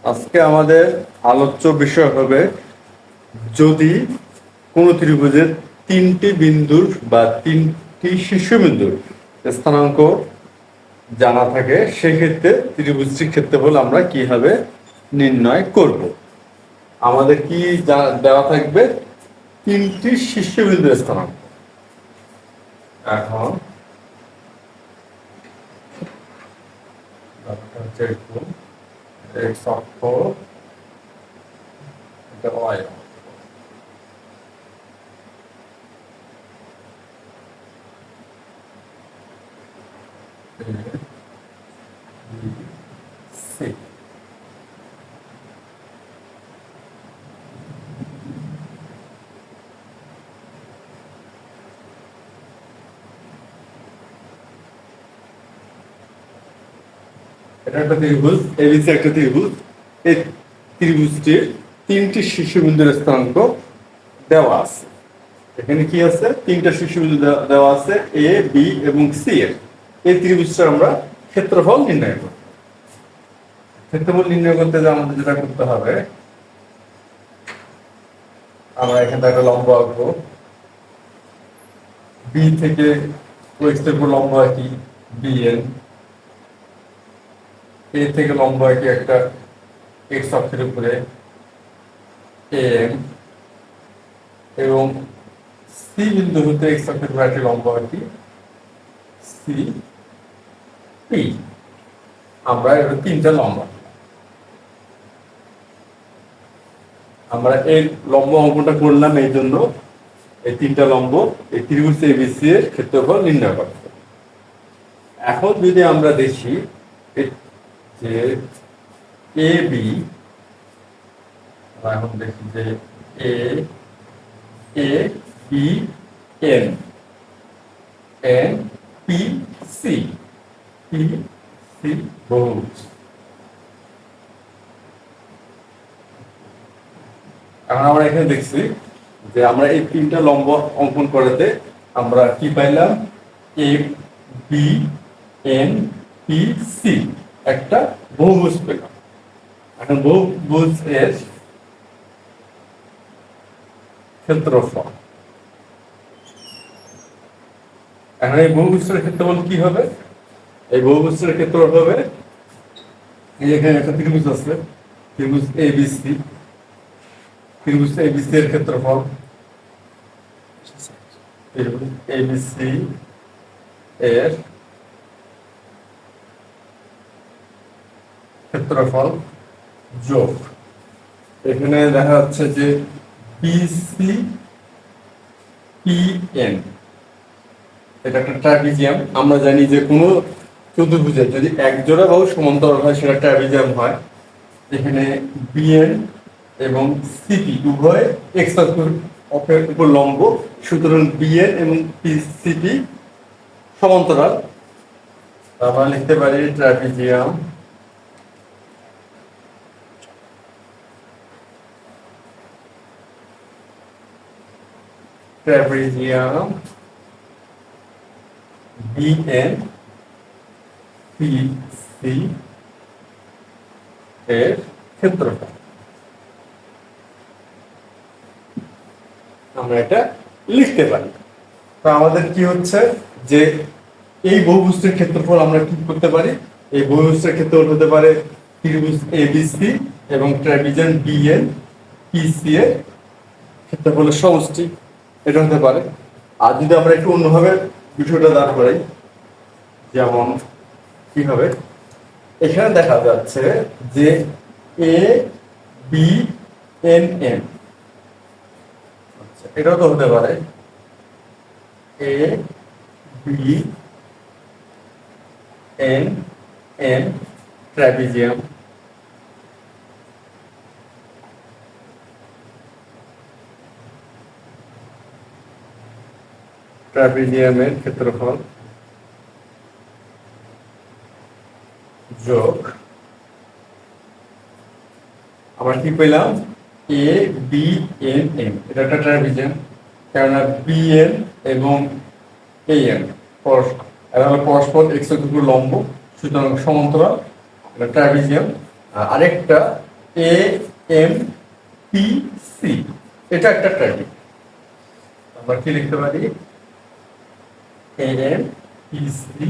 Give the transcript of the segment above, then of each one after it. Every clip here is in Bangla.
আজকে আমাদের আলোচ্য বিষয় হবে যদি কোনো ত্রিভুজের তিনটি বিন্দুর বা তিনটি শীর্ষবিন্দুর স্থানাঙ্ক জানা থাকে সেক্ষেত্রে ত্রিভুজটির ক্ষেত্রফল আমরা কিভাবে নির্ণয় করব। আমাদের কি দেওয়া থাকবে? তিনটি শীর্ষবিন্দুর স্থানাঙ্ক। এখন হচ্ছে একটু x অক্ষ, এটা y অক্ষ। সি এটা একটা ত্রিভুজ, এবিসি একটা ত্রিভুজ। এই ত্রিভুজটির তিনটি শীর্ষবিন্দুর স্থানাঙ্ক দেওয়া আছে। এখানে কি আছে? তিনটা শীর্ষবিন্দু দেওয়া আছে, এ বি এবং সি এর। এই ত্রিভুজটার আমরা ক্ষেত্রফল নির্ণয় করব। ক্ষেত্রফল নির্ণয় করতে যে আমাদের যেটা করতে হবে, আমরা এখানে একটা লম্ব আঁকবো। বি থেকে এক্স এর উপর লম্ব আঁকি বিএন, এ থেকে লম্ব আঁকি একটা এক্স অক্ষের উপরে এম, এবং সি বিন্দু হতে এক্স অক্ষের উপরে একটি লম্ব আঁকি সি পি। আমরা এর তিনটা লম্ব, আমরা এই লম্ব অঙ্কনটা করলাম এই জন্য এই তিনটা লম্ব এই ত্রিভুজ এবিসি এর ক্ষেত্রফল নির্ণয় করতে হবে। এখন যদি আমরা দেখি যে এ বি, এখন দেখি যে A A B N N P C P C বহুভুজ। এখন আমরা এখানে দেখছি যে আমরা এই তিনটা লম্ব অঙ্কন করাতে আমরা কি পাইলাম? এ বি এন পি সি একটা বহুভুজ পেলাম। এখন বহুভুজ এর ক্ষেত্রফল, এখন এই বহুভুজের ক্ষেত্রফল কি হবে? এই বহুভুজের ক্ষেত্রফল হবে, এই এখানে একটা ত্রিভুজ আছে, ত্রিভুজ এবিসি, ত্রিভুজ এবিসি এর ক্ষেত্রফল, ত্রিভুজ এবিসি এর ক্ষেত্রফল যোগ, এখানে দেখা যাচ্ছে যে বিসি পিএন, এটা একটা ট্রাপিজিয়াম। আমরা জানি যে কোনো চতুর্ভুজের যদি এক জোড়া বাহু সমান্তরাল হয় সেটা ট্রাপিজিয়াম হয়। এখানে বিএন এবং সিপি উভয় এক্স অক্ষের উপর লম্ব, সুতরাং বিএন এবং সিপি সমান্তরাল। আমরা লিখতে পারি trapezium trapezium BN P C এর ক্ষেত্রফল। আমরা এটা লিখতে পারি। তো আমাদের কি হচ্ছে যে এই বহুভুজের ক্ষেত্রফল আমরা কি করতে পারি? এই বহুভুজের ক্ষেত্রফল হতে পারে ত্রিভুজ এবিসি এবং ট্রাপিজিয়াম বিএন পিসি এর ক্ষেত্রফলের সমষ্টি, এটা হতে পারে। আর যদি আমরা একটু অন্যভাবে বিষয়টা দাঁড় করাই, যেমন কি হবে, এখানে দেখা যাচ্ছে যে এ বি এন এম, এটাও তো হতে পারে এ বি এন এম ট্রাপিজিয়াম, ট্রাপিজিয়ামের ক্ষেত্রফল যোগ, আমরা কি পেলাম? এ বি এন এম, এটা একটা ট্রাপিজিয়াম, কেননা বি এন এবং এ এন পরস্পর এক্স অক্ষের উপর লম্ব, সুতরাং সমান্তরাল, এটা ট্রাপিজিয়াম। আরেকটা এ এম পি সি, এটা একটা ট্র্যাপিক। আমরা কি লিখতে পারি? এ এম পি সি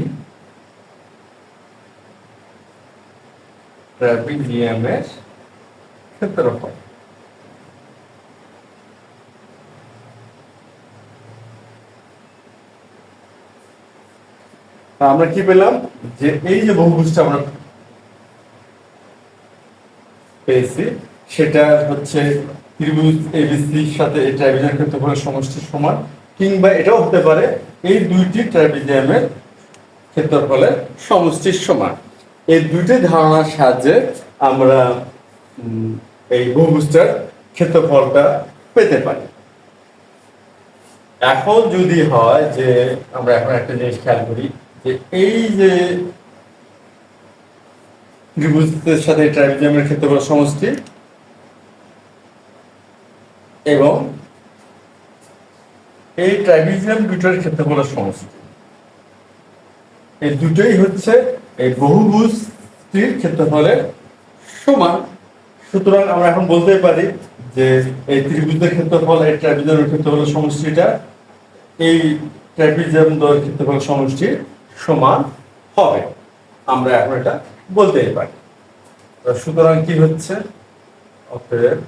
ট্রাপিজিয়ামের ক্ষেত্রফল। আমরা কি পেলাম? যে এই যে বহুভুজটা আমরা পেয়েছি সেটা হচ্ছে ত্রিভুজ এবিসির সাথে এই ট্রাপিজিয়ামের ক্ষেত্রফলের সমষ্টির সমান, কিংবা এটাও হতে পারে এই দুইটি ট্রাপিজিয়ামের ক্ষেত্রফলের সমষ্টির সমান। এই দুইটি ধারণার সাহায্যে আমরা এই বহুভুজটার ক্ষেত্রফলটা পেতে পারি। এখন যদি হয় যে আমরা এখন একটা জিনিস খেয়াল করি যে এই যে ত্রিভুজের সাথে ট্রাপিজিয়ামের ক্ষেত্রফল সমষ্টি এবং এই ট্রাপিজিয়াম দুটোর ক্ষেত্রফলের সমষ্টি, এই দুটোই হচ্ছে এই বহুভুজটির ক্ষেত্রফলের সমান। সুতরাং আমরা এখন বলতে পারি যে এই ত্রিভুজের ক্ষেত্রফল এই ট্রাপিজিয়ামের ক্ষেত্রফলের সমষ্টিটা এই ট্রাপিজিয়াম দ্বয়ের ক্ষেত্রফলের সমষ্টির সমান হবে। আমরা এখন এটা বলতেই পারি। সুতরাং কি হচ্ছে? অতএব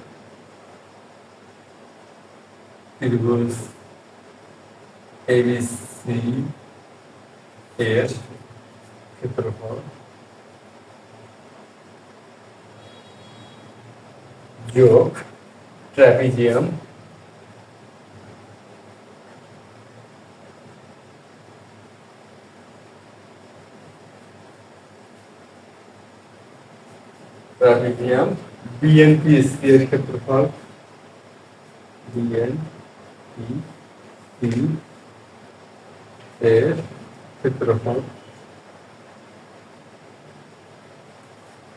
ত্রিভুজ এবিসি এর ক্ষেত্রফল যোগ ট্রাপিজিয়াম বিএনপিএসসি এর ক্ষেত্রফল বিএনপিসি এর ক্ষেত্রফল,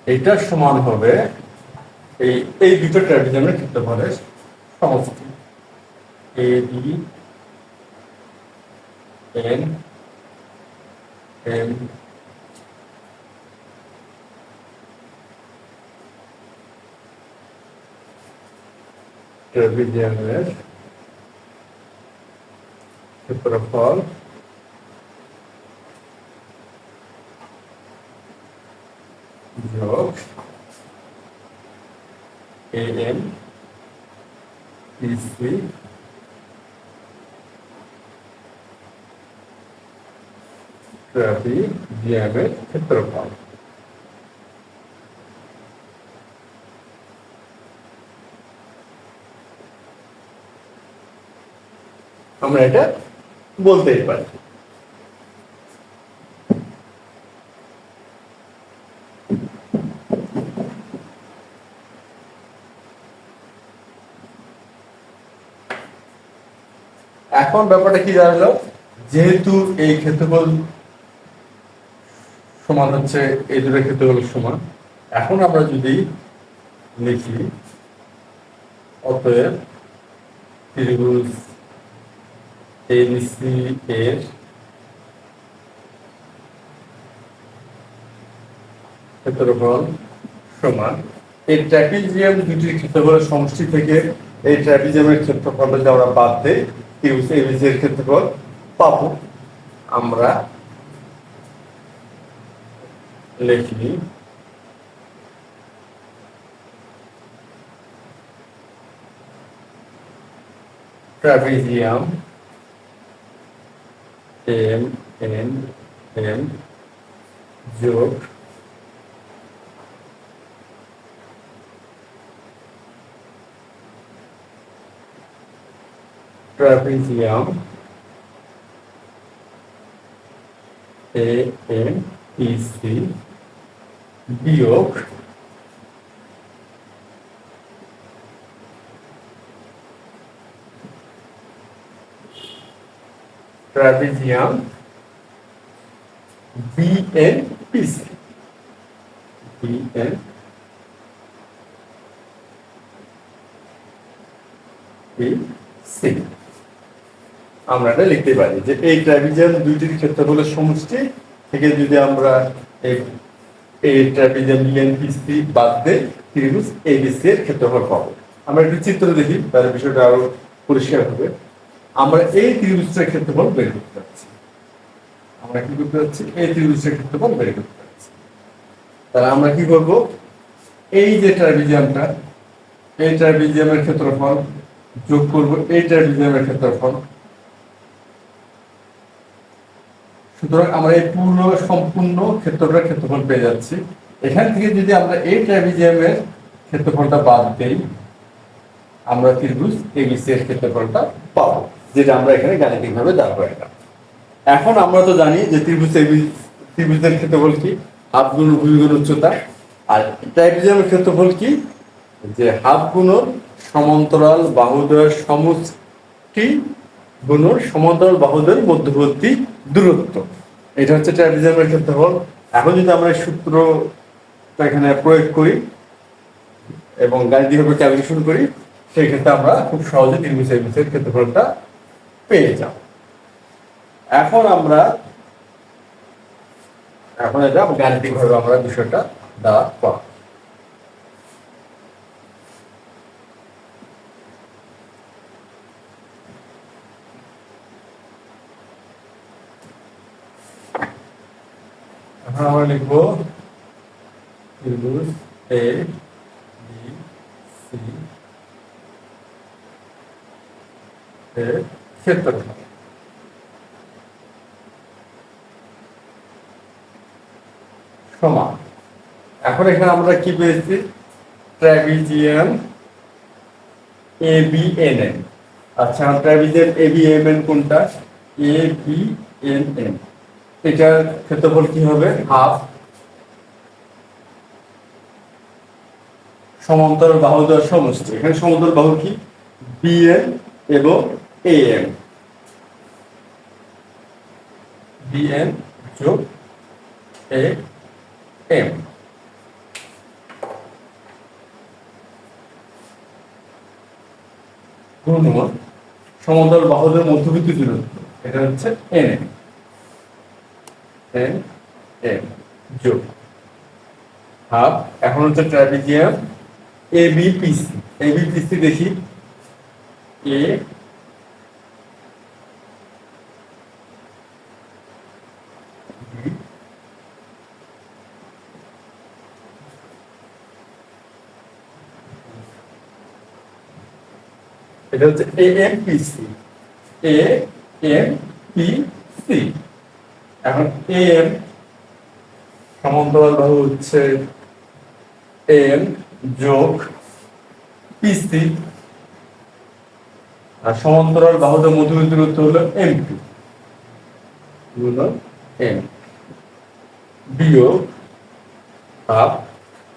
এইটার সমান হবে এই দুটো ট্রাপিজিয়ামের ক্ষেত্রফলের সমষ্টি। এ বি এন এম ট্রাপিজিয়ামের ক্ষেত্রফল যোগ এ এম পি সি ট্রাপিজিয়ামের ক্ষেত্রফল। আমরা এটা বলতেই পারি। এখন ব্যাপারটা কি দাঁড়ালো? যেহেতু এই ক্ষেত্রফল সমান হচ্ছে এই দুটো ক্ষেত্রফল সমান, এখন আমরা যদি লিখি অতএব ত্রিভুজ এবিসি এর ক্ষেত্রফল সমান, এই ট্রাপিজিয়াম দুটির ক্ষেত্রফলের সমষ্টি থেকে এই ট্রাপিজিয়ামের ক্ষেত্রফল যদি আমরা বাদ দেই, ত্রিভুজ এবিসি এর ক্ষেত্রফল পাবো। আমরা লিখি ট্রাপিজিয়াম এম এন এম যোগ trapezium A M P C বিয়োগ ট্রাপিজিয়াম বিএনপিসি আমরা এটা লিখতে পারি যে এই ট্রাপিজিয়াম দুইটির ক্ষেত্রফলের সমষ্টি থেকে যদি আমরা এই ট্রাপিজিয়াম বিএনপিসি বাদ দিয়ে ত্রিভুজ এবিসি এর ক্ষেত্রফল পাবো। আমরা একটু চিত্র দেখি, তাহলে বিষয়টা আরো পরিষ্কার হবে। আমরা এই ত্রিভুজটার ক্ষেত্রফল বের করতে যাচ্ছি। আমরা কি করতে যাচ্ছি? এই ত্রিভুজটার ক্ষেত্রফল বের করতে যাচ্ছি। তাহলে আমরা কি করব? এই যে ট্রাপিজিয়ামটা, এই ট্রাপিজিয়ামের ক্ষেত্রফল যোগ করব এই ট্রাপিজিয়ামের ক্ষেত্রফল। সুতরাং আমরা এই পুরো সম্পূর্ণ ক্ষেত্রটার ক্ষেত্রফল পেয়ে যাচ্ছি। এখান থেকে যদি আমরা এই ট্রাপিজিয়ামের ক্ষেত্রফলটা বাদ দেই, আমরা ত্রিভুজ এবিসি এর ক্ষেত্রফলটা পাবো, যেটা আমরা এখানে গাণিতিকভাবে দাঁড় করালাম। এখন আমরা তো জানি যে ত্রিভুজের ক্ষেত্রফল কি? হাফ গুণ ভূমি গুণ উচ্চতা। আর ট্রাপিজিয়ামের ক্ষেত্রফল কি? যে হাফ গুণন সমান্তরাল বাহুদ্বয়ের সমষ্টি গুণন সমান্তরাল বাহুদ্বয়ের মধ্যবর্তী দূরত্ব। এটা হচ্ছে ট্রাপিজিয়ামের ক্ষেত্রফল। এখন যদি আমরা সূত্রটা এখানে প্রয়োগ করি এবং গাণিতিকভাবে ক্যালকুলেশন করি, সেই ক্ষেত্রে আমরা খুব সহজে ত্রিভুজ এবিসি এর ক্ষেত্রফলটা পেয়ে যাব। এখন এটা গাণিতিকভাবে আমরা বিষয়টা দ্বারা পাবো। এখন আমরা লিখবো ত্রিভুজ এ বি সি এর ক্ষেত্রফল সমান। এখন এখানে আমরা কি পেয়েছি? ট্রাপিজিয়াম এ বি এন এন। আচ্ছা, trapezium A B M N কোনটা? এ বি এন এন। এটার ক্ষেত্রফল কি হবে? হাফ সমান্তরাল বাহুদ্বয়ের সমষ্টি। এখানে সমান্তরাল বাহু কি? বিএন এবং এএম। বিএন যোগ এ এম গুণন সমান্তরাল বাহুদের মধ্যবর্তী দূরত্ব, এটা হচ্ছে এন এন এম যোগ হাফ। এখন হচ্ছে ট্রাপিজিয়াম এবিপিসি। এবিপিসি দেখি, এ এটা হচ্ছে এএমপিসি। এএমপিসি। এখন এএম সমান্তরাল বাহু হচ্ছে এম যোগ পিসি, আর সমান্তরাল বাহুদের মধ্যবর্তী দূরত্ব হলো এমপি হলো এম বিয়োগ হাফ।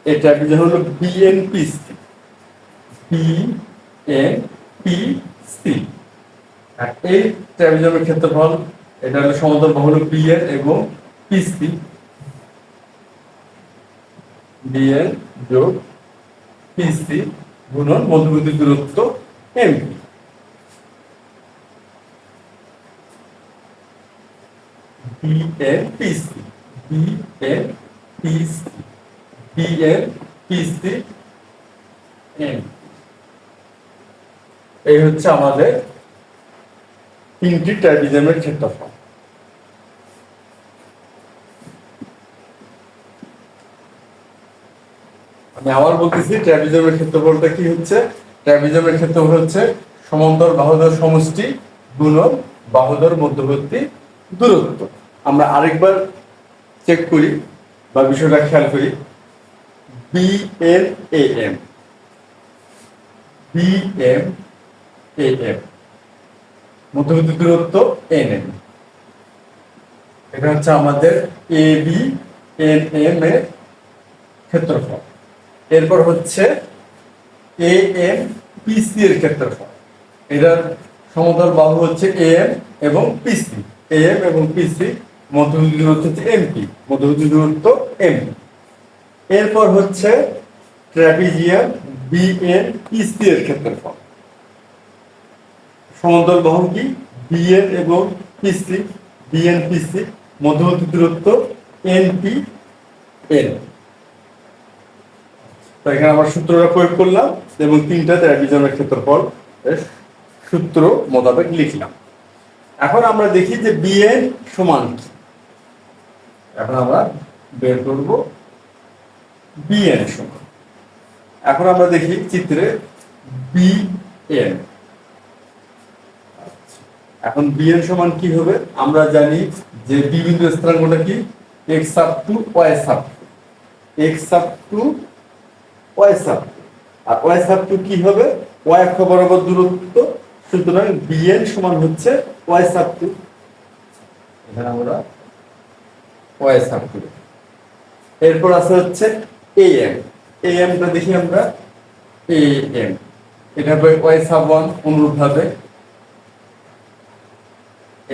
এটা হলো বিএনপিসি। বিএনপিসি। আর এই ট্রাপিজিয়ামের ক্ষেত্রফল, এটা হলো সমান্তরাল বাহু হলো বিএন এবং পিসি। বিএন যোগ পিসি গুণন মধ্যবর্তী দূরত্ব MP. BNPC BNPC BNPC M. এই হচ্ছে আমাদের তিনটি ট্রাপিজিয়ামের ক্ষেত্রফল। আমি আবার বলতেছি, ট্রাপিজিয়ামের ক্ষেত্রফলটা কি হচ্ছে? ট্রাপিজিয়ামের ক্ষেত্রফল হচ্ছে সমান্তরাল বাহুদের সমষ্টি গুণন বাহুদের মধ্যবর্তী দূরত্ব। আমরা আরেকবার চেক করি বা বিষয়টা খেয়াল করি। বিএন এএম বিএম এএম মধ্যবর্তী দূরত্ব এনএম। এটা হচ্ছে আমাদের এ বি এন এম এর ক্ষেত্রফল। এরপর হচ্ছে এ এম পিসি এর ক্ষেত্রফল। এটার সমতল বাহু হচ্ছে এম এবং পিসি। এম এবং পিসি মধ্যবর্তী দূরত্ব হচ্ছে এমপি, মধ্যবর্তী দূরত্ব এমপি। এরপর হচ্ছে ট্রাপিজিয়াম বিএন পিসি এর ক্ষেত্রফল। সমতল বাহু কি? বিএন এবং পিসি। বিএন পিসি মধ্যবর্তী দূরত্ব এনপি এন। তো এখানে আমরা সূত্রটা প্রয়োগ করলাম এবং তিনটা ত্রিভুজের ক্ষেত্রফল এর সূত্র মোতাবেক লিখলাম। এখন আমরা দেখি যে বিএন সমান কি। এখন আমরা বের করব বিএন সমান। এখন আমরা দেখি চিত্রে বিএন। এখন বিএন সমান কি হবে? আমরা জানি যে বি বিন্দু স্থানাঙ্কটা কি? X up two Y sub X up two Y sub আর ওয়াই সাব টু কি হবে? ওয়াই অক্ষ বরাবর দূরত্ব, সুতরাং বিএন সমান হচ্ছে ওয়াই সাব টু। এখানে আমরা ওয়াই সাব টু। এরপর আছে হচ্ছে এএম। এএমটা দেখি আমরা, এএম এটা হবে ওয়াই সাব ওয়ান। অনুরূপভাবে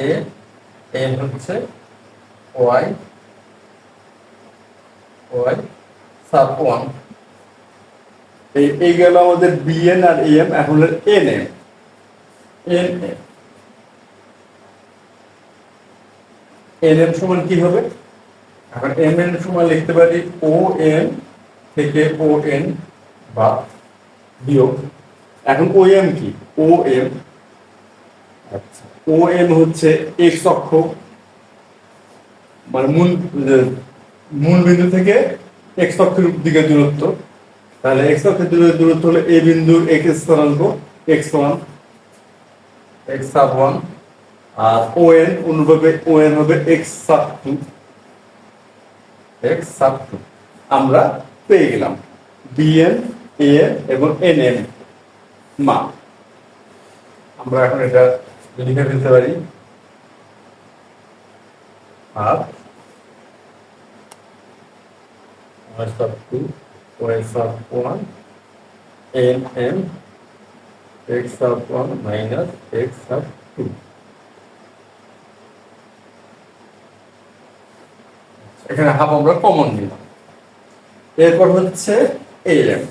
এ এম হচ্ছে ওয়াই ওয়াই সাব ওয়ান। এই গেল আমাদের বিএন আর এম। এখন হলো N M. N M N M সমান কি হবে? এখন এম এন সমান লিখতে পারি ও এম থেকে ও এন বা বিয়োগ। এখন ও এম কি? ও এম, আচ্ছা ও এম হচ্ছে এক্স অক্ষ, মানে মূল বিন্দু থেকে এক্স অক্ষের দিকে দূরত্ব। তাহলে এক্স অক্ষের দূরত্ব হলো এ বিন্দুর এক্স স্থানাঙ্ক X one, X sub one. আর ও এন অনুরূপে ও এন হবে X sub two, X sub two. আমরা পেয়ে গেলাম বিএন, এএন এবং এনএম মান। আমরা এখন এটা লিখে ফেলতে পারি। আর y sub 2 y sub 1 n m x sub 1 minus x sub 2। এখানে হাফ আমরা কমন নিলাম। এরপর হচ্ছে am।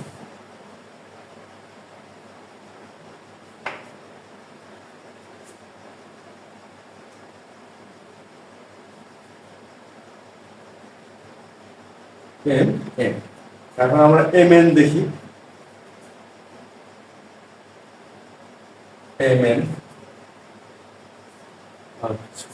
এম এম এখন আমরা এম এন দেখি। এম এন, আচ্ছা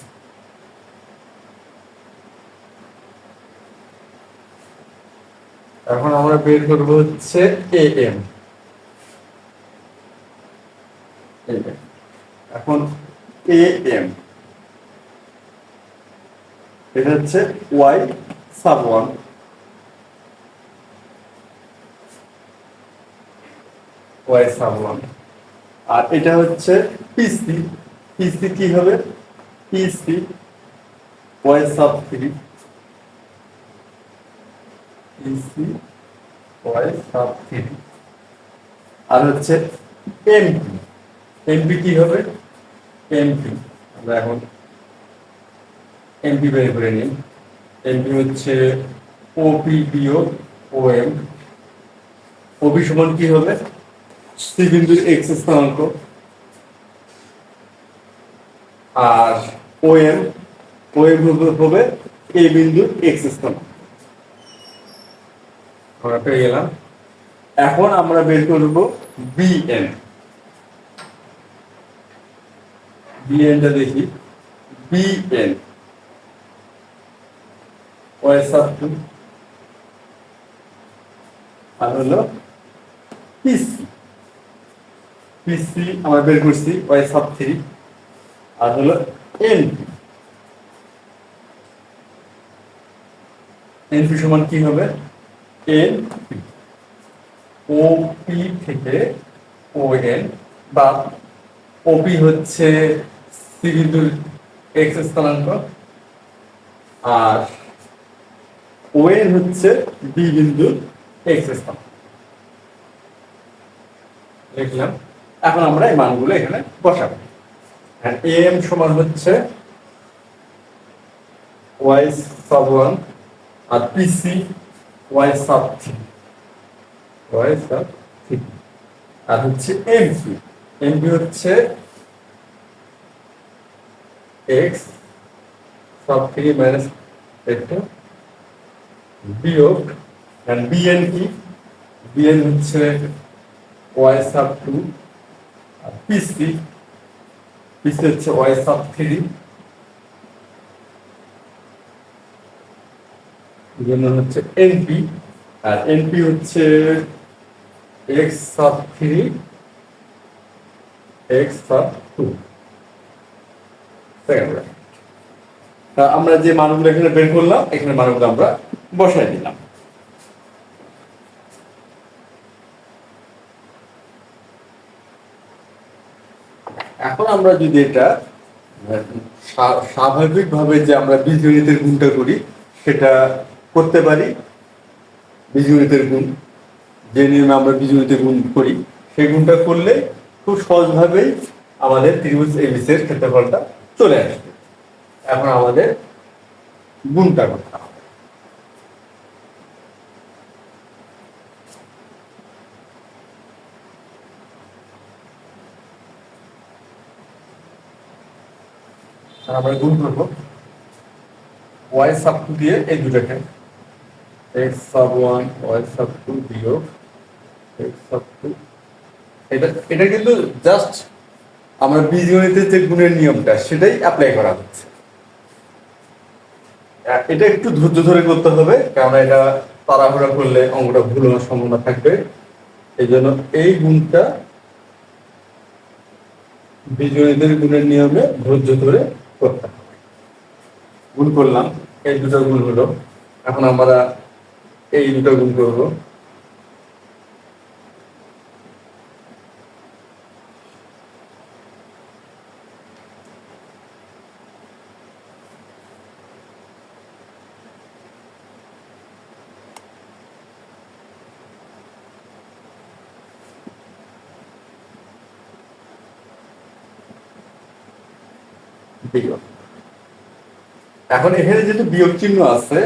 এখন আমরা বের করবো হচ্ছে এ এম। এখন এ এম এটা হচ্ছে Y sub one, Y sub one. আর এটা হচ্ছে পিসি। পিসি কি হবে? PC Y sub three, PC Y sub three. আর হচ্ছে এমপি। এমপি কি হবে? এমপি আমরা এখন এমপি বের করে নিই। এমপি হচ্ছে ওপি বিয়োগ ওএম। ওপি সমান কি হবে? সি বিন্দুর এক্স স্থানাঙ্ক। আর ওএম, ওএম হবে এ বিন্দুর এক্স স্থানাঙ্ক। আমরা পেয়ে গেলাম। এখন আমরা বের করব বিএন। বিএনটা দেখি। বিএন ওয়াই সাব টু আর হলো পিসি। পিসি আমরা বের করছি ওয়াই সাব থ্রি আর হলো এনপি। এনপি সমান কি হবে? এনপি ওপি থেকে ওএন বা ওপি হচ্ছে সি বিন্দুর এক্স স্থানাঙ্ক আর ওএন হচ্ছে বি বিন্দুর এক্স স্থানাঙ্ক। লিখলাম। এখন আমরা এই মানগুলো এখানে বসাবো। এম সমান হচ্ছে ওয়াই সাব ওয়ান আর PC Y sub three, Y sub three. আর হচ্ছে এমপি। এমপি হচ্ছে এক্স সাব থ্রি মাইনাস একটা বিয়োগ বিএন কি? বিএন হচ্ছে ওয়াই সাব টু, আর পিসি পিসি হচ্ছে ওয়াই সাব থ্রি, জন্য হচ্ছে এনপি, আর এনপি হচ্ছে X sub three, X sub two. আমরা যে মানগুলো এখানে বের করলাম, এখানে মানগুলো আমরা বসাই দিলাম। এখন আমরা যদি এটা স্বাভাবিকভাবে যে আমরা বীজগণিতের গুণটা করি সেটা করতে পারি। বীজগণিতের গুণ যে নিয়মে আমরা বীজগণিতের গুণ করি সেই গুণটা করলে খুব সহজভাবেই আমাদের ত্রিভুজ এবিসি এর ক্ষেত্রফলটা চলে আসবে। এখন আমাদের গুণটা করতে হবে। আমরা গুণ করবো ওয়াই সাব টু দিয়ে এই দুটাকে, X sub one Y sub two বিয়োগ এক্স সাব টু। এটা এটা কিন্তু জাস্ট আমরা বীজগণিতের যে গুণের নিয়মটা সেটাই অ্যাপ্লাই করা হচ্ছে। এটা একটু ধৈর্য ধরে করতে হবে, কারণ এটা তাড়াহুড়া করলে অঙ্কটা ভুল হওয়ার সম্ভাবনা থাকবে। এই জন্য এই গুণটা বীজগণিতের গুণের নিয়মে ধৈর্য ধরে করতে হবে। গুণ করলাম, এই দুটো গুণ হলো। এখন আমরা এই দুটো গুণ করবো। বিয়োগ। এখন এখানে যেহেতু বিয়োগ চিহ্ন আছে,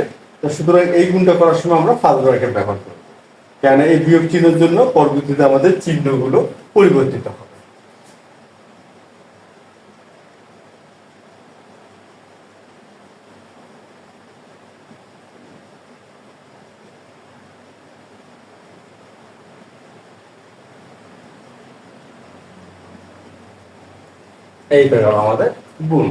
সুতরাং এই গুণটা করার সময় আমরা ফার্স্ট ব্র্যাকেট ব্যবহার করব, কেন এই বিয়োগ চিহ্নের জন্য পরবর্তীতে আমাদের চিহ্নগুলো পরিবর্তিত হবে। এইটা গেল আমাদের গুণ।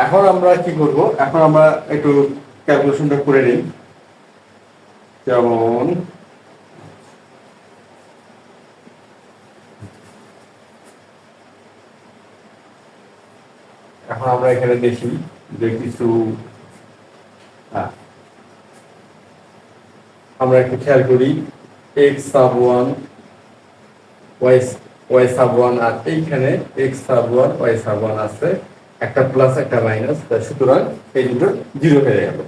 এখন আমরা কি করব, এখন আমরা একটু ক্যালকুলেশনটা করে নিই। যেমন এখন আমরা এখানে দেখি যে কিছু আমরা একটু খেয়াল করি, X sub one Y Y sub one, আর এইখানে X sub one Y sub one আছে, একটা প্লাস একটা মাইনাস, সুতরাং এই দুটো জিরো হয়ে গেল।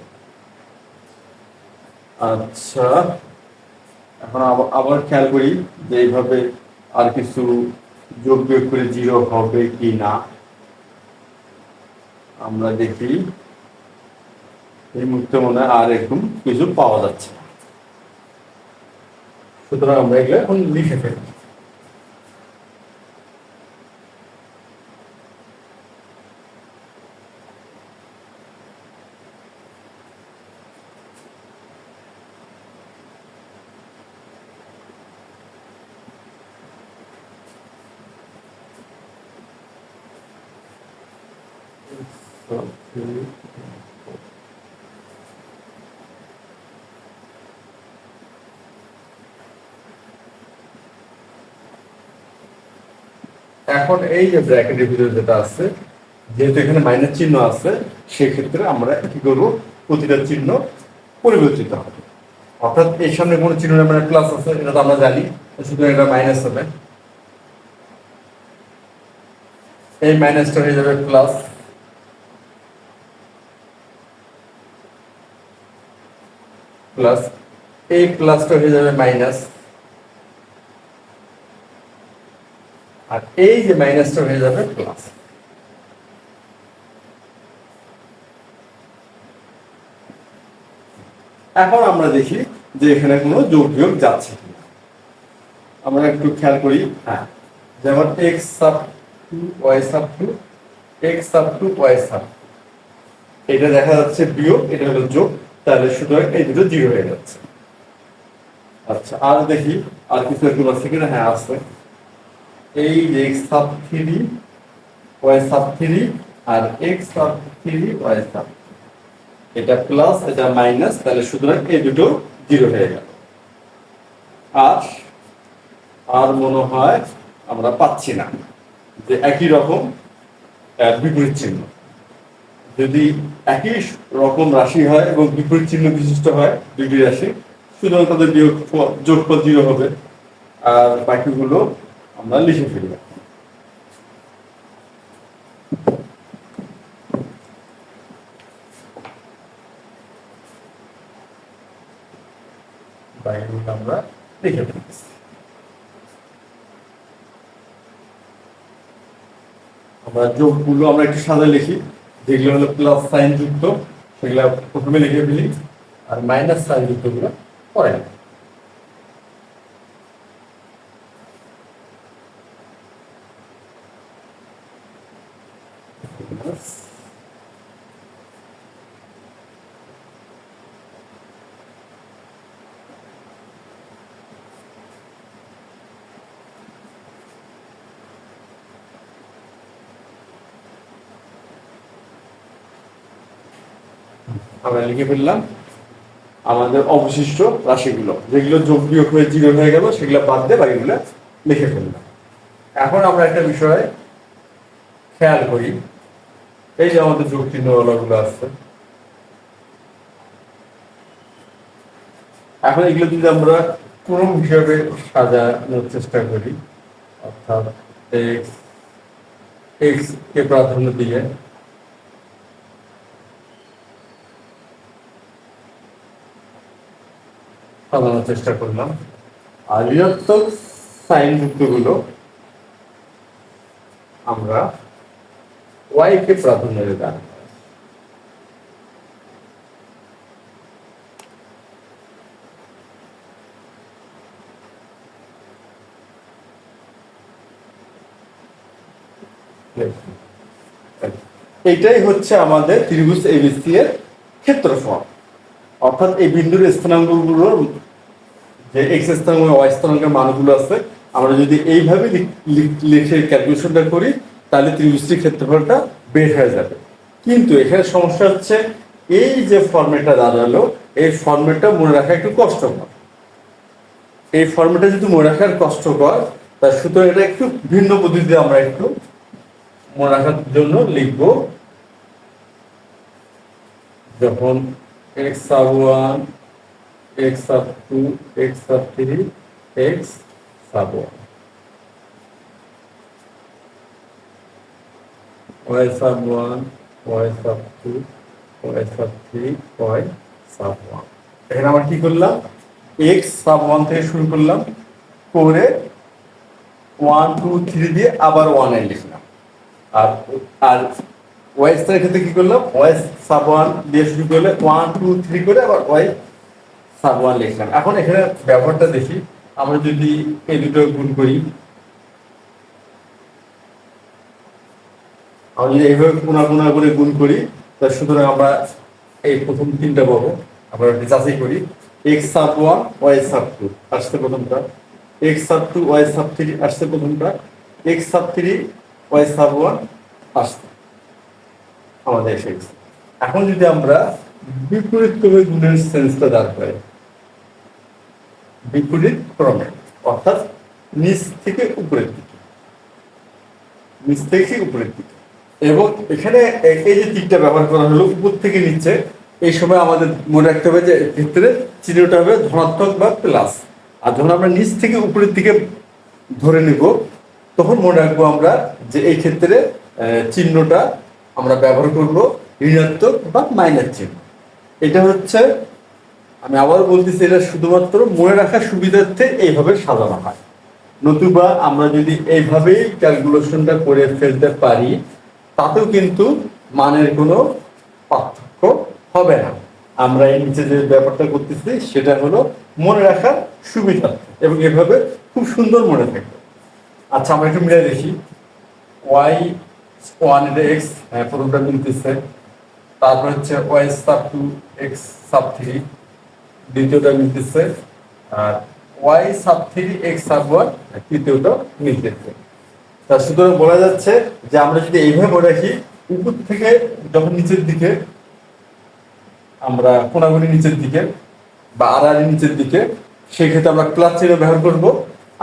আচ্ছা, এখন আবার খেয়াল করি যে এইভাবে আর কিছু যোগ বিয়োগ করে জিরো হবে কি না। আমরা দেখি এই মুহূর্তে মনে হয় আর এরকম কিছু পাওয়া যাচ্ছে না, সুতরাং আমরা এগুলো এখন লিখে ফেলি। এখন এই যে ব্র্যাকেটের ভিতরে যেটা আছে, যেহেতু এখানে মাইনাস চিহ্ন আছে, সেক্ষেত্রে আমরা কি করব, প্রতিটা চিহ্ন পরিবর্তিত হবে। অর্থাৎ এর সামনে কোনো চিহ্ন মানে প্লাস আছে, এটা তো আমরা জানি, সুতরাং এটা মাইনাস হবে। এই মাইনাসটা হয়ে যাবে প্লাস, প্লাস, এই প্লাসটা হয়ে যাবে মাইনাস, আর এই যে মাইনাসটা হয়ে যাবে প্লাস। এখন আমরা দেখি যে এখানে কোনো যোগ বিয়োগ যাচ্ছে কিনা। আমরা একটু খেয়াল করি, হ্যাঁ, যেমন X sub two Y sub two, X sub two Y sub, এটা দেখা যাচ্ছে বিয়োগ, এটা হলো যোগ, তাহলে সুতরাং এই দুটো জিরো হয়ে যাচ্ছে। আচ্ছা, আর দেখি আর কিছু একটু আছে কিনা। হ্যাঁ, আছে। এই যে X sub three Y sub three আর X sub three Y sub, এটা প্লাস এটা মাইনাস, তাহলে সুতরাং এই দুটো জিরো হয়ে গেল। আর আর মনে হয় আমরা পাচ্ছি না যে একই রকম বিপরীত চিহ্ন। যদি একই রকম রাশি হয় এবং বিপরীত চিহ্ন বিশিষ্ট হয় দুটি রাশি, সুতরাং তাদের যোগফল জিরো হবে। আর বাকিগুলো আমরা লিখে ফেলি। বাকিগুলো আমরা লিখে ফেলতেছি। আমরা যোগগুলো আমরা একটু সাদা লিখি, যেগুলো হলো প্লাস সাইন যুক্ত সেগুলো প্রথমে লিখে ফেলি, আর মাইনাস সাইন যুক্ত গুলো পরে। আমরা লিখে ফেললাম আমাদের অবশিষ্ট রাশিগুলো, যেগুলো যোগ বিয়োগ হয়ে জিরো হয়ে গেল সেগুলো বাদ দিয়ে বাকিগুলো লিখে ফেললাম। এখন আমরা একটা বিষয় খেয়াল করি, এই যে আমাদের যোগ চিহ্ন গুলো আছে, এখন এগুলো যদি আমরা ক্রম হিসাবে সাজানোর চেষ্টা করি, অর্থাৎ এক্স এক্স কে প্রাধান্য দিয়ে সাজানোর চেষ্টা করলাম, আর ঋণাত্মক সাইন যুক্তগুলো আমরা ওয়াই কে প্রাধান্য দিলাম। এইটাই হচ্ছে আমাদের ত্রিভুজ এবিসি এর ক্ষেত্রফল, অর্থাৎ এই বিন্দুর স্থানাঙ্কগুলোর যে এক্স স্থানাঙ্ক ওয়াই স্থানাঙ্কের মানগুলো আছে, আমরা যদি এইভাবে লিখে ক্যালকুলেশনটা করি তাহলে ত্রিভুজটির ক্ষেত্রফলটা বের হয়ে যাবে। কিন্তু এখানে সমস্যা হচ্ছে এই যে ফর্মেটটা দাঁড়ালো, এই ফর্মেটটা মনে রাখা একটু কষ্টকর। এই ফর্মেটটা যদি মনে রাখার কষ্টকর, তার সুতরাং এটা একটু ভিন্ন পদ্ধতিতে আমরা একটু মনে রাখার জন্য লিখব। যখন X sub one, X sub two, X sub three, X sub one, Y sub one, Y sub two, Y sub three, Y sub one. এখানে আমরা কি করলাম, এক্স সাব ওয়ান থেকে শুরু করলাম, করে 1 2 3 দিয়ে আবার 1 এ লিখলাম। আর আর ওয়াই এর ক্ষেত্রে কি করলাম, ওয়াই সাব 1 দিয়ে শুরু করলে 1 2 3 করে আবার ওয়াই সাব 1 লিখলাম। এখন এখানে ব্যবহারটা দেখি, আমরা যদি এই দুটো গুণ করি, আমরা যদি এইভাবে কোনা কোনা করে গুণ করি, তাহলে সুতরাং আমরা এই প্রথম তিনটা পাবো। আমরা যাচাই করি, এক্স সাব 1 ওয়াই সাব 2 আসছে প্রথমটা, এক্স সাব 2 ওয়াই সাব 3 আসছে প্রথমটা, এক্স সাব 3 ওয়াই সাব 1 আসছে আমাদের এসে গেছে। এখন যদি আমরা বিপরীত ক্রমে গুণের সেন্সটা দাঁড় করাই, বিপরীত ক্রমে অর্থাৎ নিচ থেকে উপরের দিকে, নিচ থেকে উপরের দিকে, এবং এখানে এই যে তীরটা ব্যবহার করা হলো উপর থেকে নিচে, এই সময় আমাদের মনে রাখতে হবে যে ক্ষেত্রে চিহ্নটা হবে ধনাত্মক বা প্লাস। আর যখন আমরা নিচ থেকে উপরের দিকে ধরে নিব, তখন মনে রাখবো আমরা যে এই ক্ষেত্রে চিহ্নটা আমরা ব্যবহার করব ঋণাত্মক বা মাইনাস চিহ্ন। এটা হচ্ছে আমি আবার বলতেছি, এটা শুধুমাত্র মনে রাখার সুবিধার্থে এইভাবে সাজানো হয়। নতুবা আমরা যদি এইভাবেই ক্যালকুলেশনটা করে ফেলতে পারি, তাতেও কিন্তু মানের কোনো পার্থক্য হবে না। আমরা এই নিচে যে ব্যাপারটা করতেছি সেটা হলো মনে রাখার সুবিধা, এবং এভাবে খুব সুন্দর মনে থাকবে। আচ্ছা, আমরা একটু মিলে দেখি। ওয়াই ওয়ান এটা এক্স, হ্যাঁ প্রথমটা মিলতেছে। তারপর হচ্ছে Y sub two X sub three, দ্বিতীয়টা মিলতেছে। আর Y sub three X sub one, তৃতীয়টা মিলতেছে। তা সুতরাং বলা যাচ্ছে যে আমরা যদি এইভাবে মনে রাখি, উপর থেকে যখন নিচের দিকে আমরা কোনাগুনি নিচের দিকে বা আড়াআড়ি নিচের দিকে, সেক্ষেত্রে আমরা প্লাস চিহ্ন ব্যবহার করব।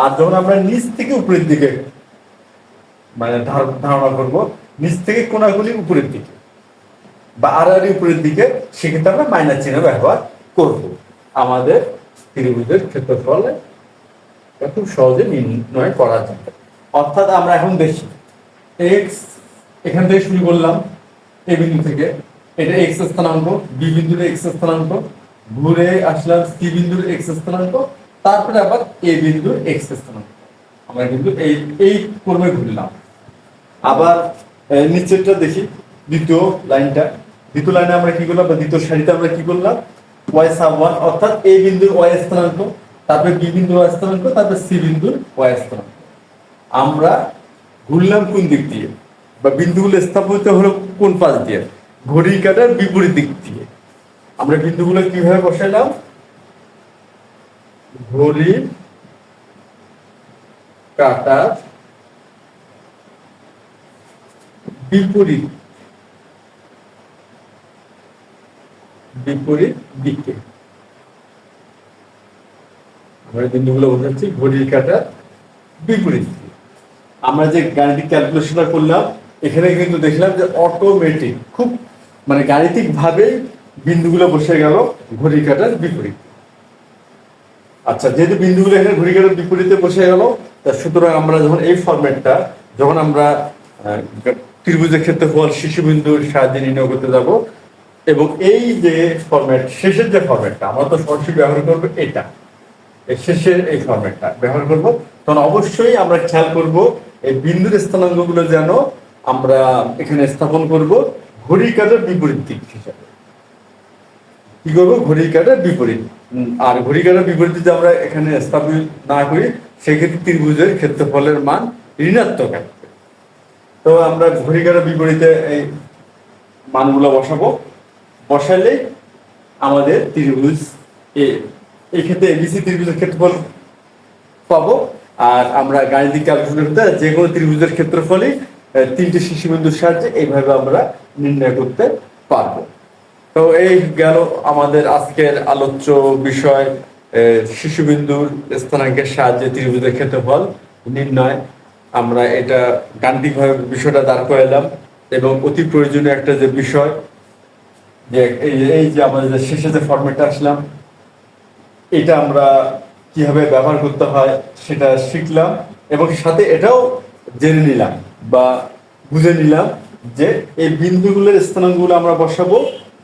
আর যখন আমরা নিচ থেকে উপরের দিকে মানে ধারণা করব, নিচ থেকে কোনাগুলি উপরের দিকে বা আড়াআড়ি উপরের দিকে, সেক্ষেত্রে আমরা মাইনাস চিহ্ন ব্যবহার করব। আমাদের ত্রিভুজের ক্ষেত্রফল খুব সহজে নির্ণয় করা যাবে। অর্থাৎ আমরা এখন দেখি, এক্স এখান থেকে শুরু করলাম, এ বিন্দু থেকে, এটা এক্স স্থানাঙ্ক, বি বিন্দুর এক্স স্থানাঙ্ক, ঘুরে আসলাম সি বিন্দুর এক্স স্থানাঙ্ক, তারপরে আবার এ বিন্দুর এক্স স্থানাঙ্ক। আমরা কিন্তু এই ক্রমে ঘুরলাম। আবার নিচেরটা দেখি, দ্বিতীয় লাইনে আমরা কি করলাম, বা দ্বিতীয় সারিতে আমরা কি করলাম, ওয়াই সাব ওয়ান, অর্থাৎ এ বিন্দুর ওয়াই স্থানাঙ্ক, তারপরে বি বিন্দুর ওয়াই স্থানাঙ্ক, তারপরে সি বিন্দুর ওয়াই স্থানাঙ্ক। আমরা ঘুরলাম কোন দিক দিয়ে, বা বিন্দুগুলো স্থাপিত হলো কোন পাশ দিয়ে, ঘড়ির কাঁটার বিপরীত দিক দিয়ে। আমরা বিন্দুগুলো কিভাবে বসাইলাম, ঘড়ির কাঁটার বিপরীত দিকে আমরা বিন্দুগুলো বসাচ্ছি ঘড়ির কাঁটার বিপরীত দিকে। আমরা যে গাণিতিক ক্যালকুলেশনটা করলাম, এখানে কিন্তু দেখলাম যে অটোমেটিক খুব মানে গাণিতিক ভাবে বিন্দুগুলো বসে গেল ঘড়ির কাঁটার বিপরীত। আচ্ছা, যেহেতু বিন্দুগুলো এখানে ঘড়ির কাঁটার বিপরীতে বসে গেল, তা সুতরাং আমরা যখন এই ফরম্যাটটা যখন আমরা ত্রিভুজের ক্ষেত্রফল শীর্ষবিন্দুর সাহায্যে নির্ণয় করতে যাব, এবং এই যে ফরম্যাট, শেষের যে ফরম্যাটটা আমরা তো সরাসরি ব্যবহার করবো, এটা শেষের এই ফরম্যাটটা ব্যবহার করব, তখন অবশ্যই আমরা খেয়াল করব এই বিন্দুর স্থানাঙ্কগুলো যেন আমরা এখানে স্থাপন করব ঘড়ির কাঁটার বিপরীত দিক হিসাবে। কি করবো, ঘড়ির কাঁটার বিপরীত। আর ঘড়ির কাঁটার বিপরীত যদি আমরা এখানে স্থাপন না করি, সেক্ষেত্রে ত্রিভুজের ক্ষেত্রফলের মান ঋণাত্মক আসবে। তো আমরা ঘড়ির কাঁটার বিপরীতে এই মানগুলো বসালেই আমাদের ত্রিভুজ এই ক্ষেত্রে এবিসি ত্রিভুজের ক্ষেত্রফল পাবো। আর আমরা গাণিতিক ক্যালকুলেশন করতে যে কোনো ত্রিভুজের ক্ষেত্রফলই তিনটে শীর্ষবিন্দুর সাহায্যে এইভাবে আমরা নির্ণয় করতে পারবো। তো এই গেল আমাদের আজকের আলোচ্য বিষয়, শীর্ষবিন্দুর স্থানাঙ্কের সাহায্যে ত্রিভুজের ক্ষেত্রফল নির্ণয়। আমরা এটা গাণিতিকভাবে বিষয়টা দাঁড় করালাম, এবং অতি প্রয়োজনীয় একটা যে বিষয়, যে এই যে আমাদের যে শেষে যে ফরম্যাটটা আসলাম, এটা আমরা কিভাবে ব্যবহার করতে হয় সেটা শিখলাম, এবং সাথে এটাও জেনে নিলাম বা বুঝে নিলাম যে এই বিন্দুগুলোর স্থানাঙ্কগুলো আমরা বসাবো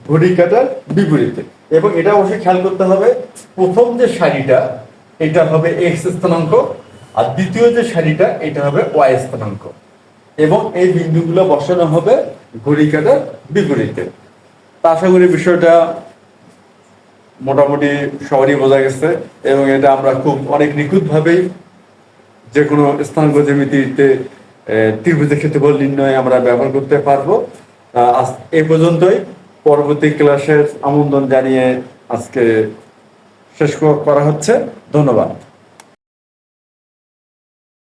ঘড়ির কাঁটার বিপরীতে। এবং এটা অবশ্যই খেয়াল করতে হবে, প্রথম যে সারিটা এটা হবে এক্স স্থানাঙ্ক, আর দ্বিতীয় যে সারিটা এটা হবে ওয়াই স্থানাঙ্ক, এবং এই বিন্দুগুলো বসানো হবে ঘড়ির কাঁটার বিপরীতে। তা আশা করি বিষয়টা মোটামুটি সবারই বোঝা গেছে, এবং এটা আমরা খুব অনেক নিখুঁতভাবেই যে কোনো স্থানাঙ্ক জ্যামিতিতে ত্রিভুজের ক্ষেত্রফল নির্ণয় আমরা ব্যবহার করতে পারবো। আজ এই পর্যন্তই। পরবর্তী ক্লাসের আমন্ত্রণ জানিয়ে আজকে শেষ করা হচ্ছে। ধন্যবাদ।